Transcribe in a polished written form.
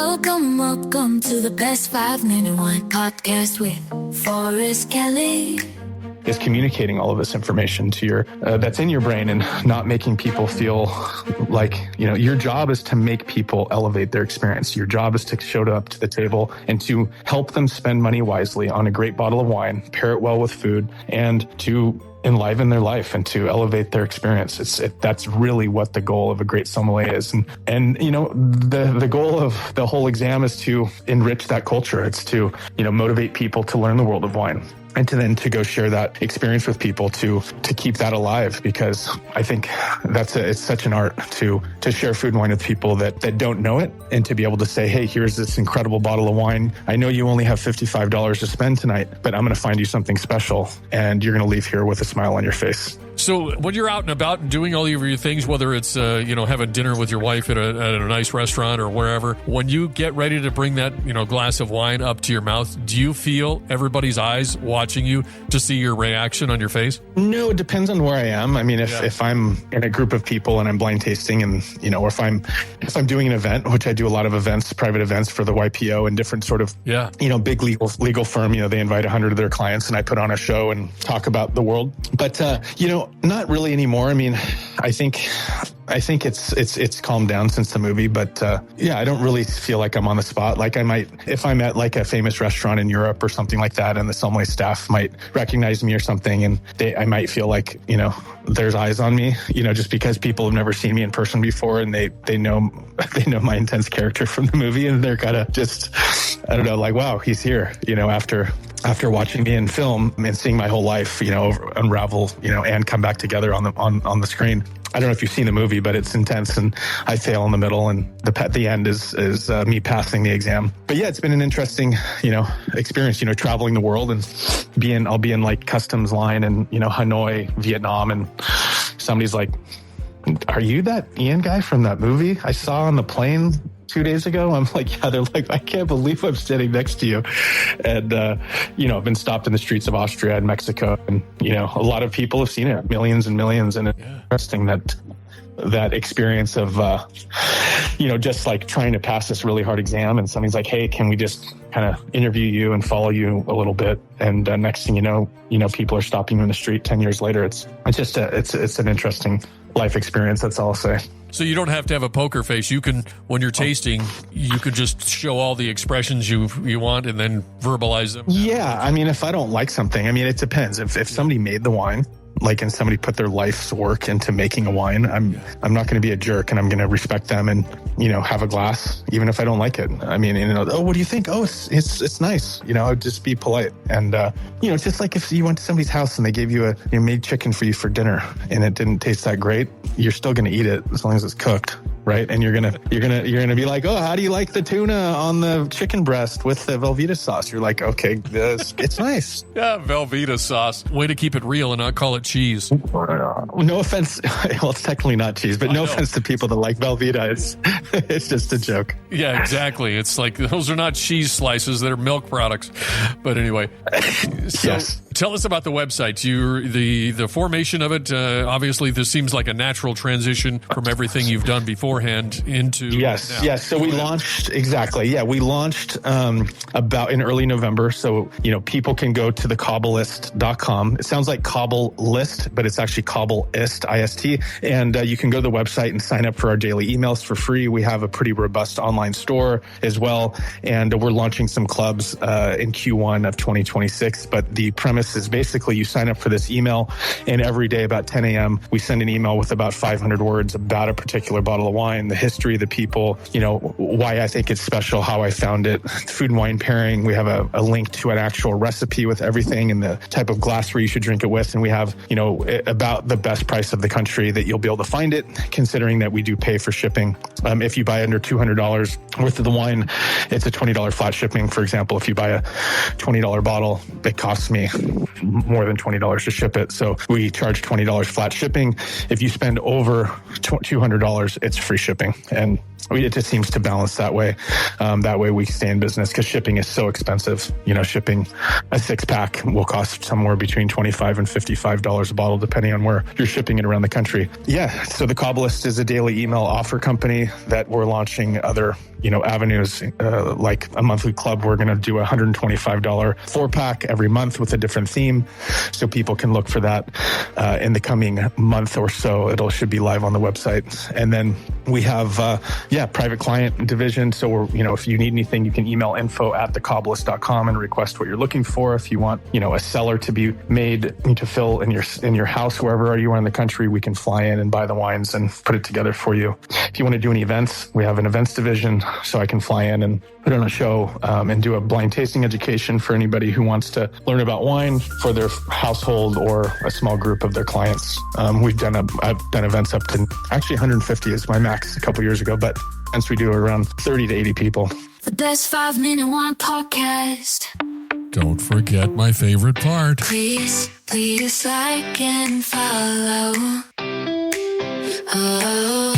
Welcome to the Best 5 Minute Wine Podcast with Forrest Kelly. Is communicating all of this information to your that's in your brain and not making people feel like, your job is to make people elevate their experience. Your job is to show up to the table and to help them spend money wisely on a great bottle of wine, pair it well with food, and to enliven their life and to elevate their experience. That's really what the goal of a great sommelier is. And the goal of the whole exam is to enrich that culture. It's to, motivate people to learn the world of wine. And to go share that experience with people to keep that alive, because I think it's such an art to share food and wine with people that don't know it, and to be able to say, hey, here's this incredible bottle of wine. I know you only have $55 to spend tonight, but I'm going to find you something special, and you're going to leave here with a smile on your face. So when you're out and about and doing all of your things, whether it's, having dinner with your wife at a nice restaurant or wherever, when you get ready to bring that, glass of wine up to your mouth, do you feel everybody's eyes watching you to see your reaction on your face? No, it depends on where I am. I mean, if I'm in a group of people and I'm blind tasting and, or if I'm doing an event, which I do a lot of events, private events for the YPO and different sort of, big legal firm, they invite 100 of their clients and I put on a show and talk about the world. But, not really anymore. I mean, I think it's calmed down since the movie, but I don't really feel like I'm on the spot. Like I might, if I'm at like a famous restaurant in Europe or something like that, and the sommelier staff might recognize me or something, and I might feel like, there's eyes on me, just because people have never seen me in person before, and they know my intense character from the movie, and they're kind of just, I don't know, like, wow, he's here, after watching me in film and seeing my whole life, unravel, and come back together on the screen. I don't know if you've seen the movie, but it's intense, and I fail in the middle, and the end is me passing the exam. But yeah, it's been an interesting, experience, traveling the world and I'll be in like customs line in, Hanoi, Vietnam, and somebody's like, are you that Ian guy from that movie I saw on the plane 2 days ago? I'm like, yeah. They're like, I can't believe I'm standing next to you. And, I've been stopped in the streets of Austria and Mexico. And, a lot of people have seen it, millions and millions. And it's interesting that experience of, just like trying to pass this really hard exam. And somebody's like, hey, can we just kind of interview you and follow you a little bit? And next thing you know, people are stopping you in the street 10 years later. It's just it's an interesting life experience. That's all I'll say. So you don't have to have a poker face. You can, when you're tasting, you could just show all the expressions you want and then verbalize them. Yeah. I mean, if I don't like something, it depends. If somebody made the wine, and somebody put their life's work into making a wine, I'm not going to be a jerk, and I'm going to respect them and, have a glass, even if I don't like it. Oh, what do you think? Oh, it's nice. Just be polite. And, it's just like if you went to somebody's house and they gave you made chicken for you for dinner and it didn't taste that great, you're still going to eat it as long as it's cooked. Right. And you're going to be like, oh, how do you like the tuna on the chicken breast with the Velveeta sauce? You're like, okay, it's nice. Yeah. Velveeta sauce. Way to keep it real and not call it cheese. No offense. Well, it's technically not cheese, but no offense to people that like Velveeta. It's just a joke. Yeah, exactly. It's like, those are not cheese slices. They're milk products. But anyway, so yes. Tell us about the website. The formation of it. Obviously, this seems like a natural transition from everything you've done beforehand into yes. now. Yes. So we launched exactly. Yeah, we launched about in early November. So people can go to the Caublelist.com. It sounds like Cauble List, but it's actually Caublelist, IST. And you can go to the website and sign up for our daily emails for free. We have a pretty robust online store as well, and we're launching some clubs in Q1 of 2026. But the premise is basically you sign up for this email, and every day about 10 a.m. we send an email with about 500 words about a particular bottle of wine, the history, the people, why I think it's special, how I found it, food and wine pairing. We have a link to an actual recipe with everything and the type of glassware you should drink it with. And we have, about the best price of the country that you'll be able to find it, considering that we do pay for shipping. If you buy under $200 worth of the wine, it's a $20 flat shipping. For example, if you buy a $20 bottle, it costs me more than $20 to ship it. So we charge $20 flat shipping. If you spend over $200, it's free shipping. And it just seems to balance that way. That way we stay in business, because shipping is so expensive. Shipping a 6-pack will cost somewhere between $25 and $55 a bottle, depending on where you're shipping it around the country. Yeah. So the Caublelist is a daily email offer company that we're launching other avenues, like a monthly club. We're going to do a $125 4-pack every month with a different theme. So people can look for that in the coming month or so. It should be live on the website. And then we have, private client division. So if you need anything, you can email info@thecaublist.com and request what you're looking for. If you want, a cellar to be made to fill in your house, wherever you are in the country, we can fly in and buy the wines and put it together for you. If you want to do any events, we have an events division, so I can fly in and put on a show and do a blind tasting education for anybody who wants to learn about wine for their household or a small group of their clients. I've done events up to actually 150 is my max a couple years ago, but events we do are around 30 to 80 people. The best 5-minute wine podcast. Don't forget my favorite part. Please like and follow. Oh.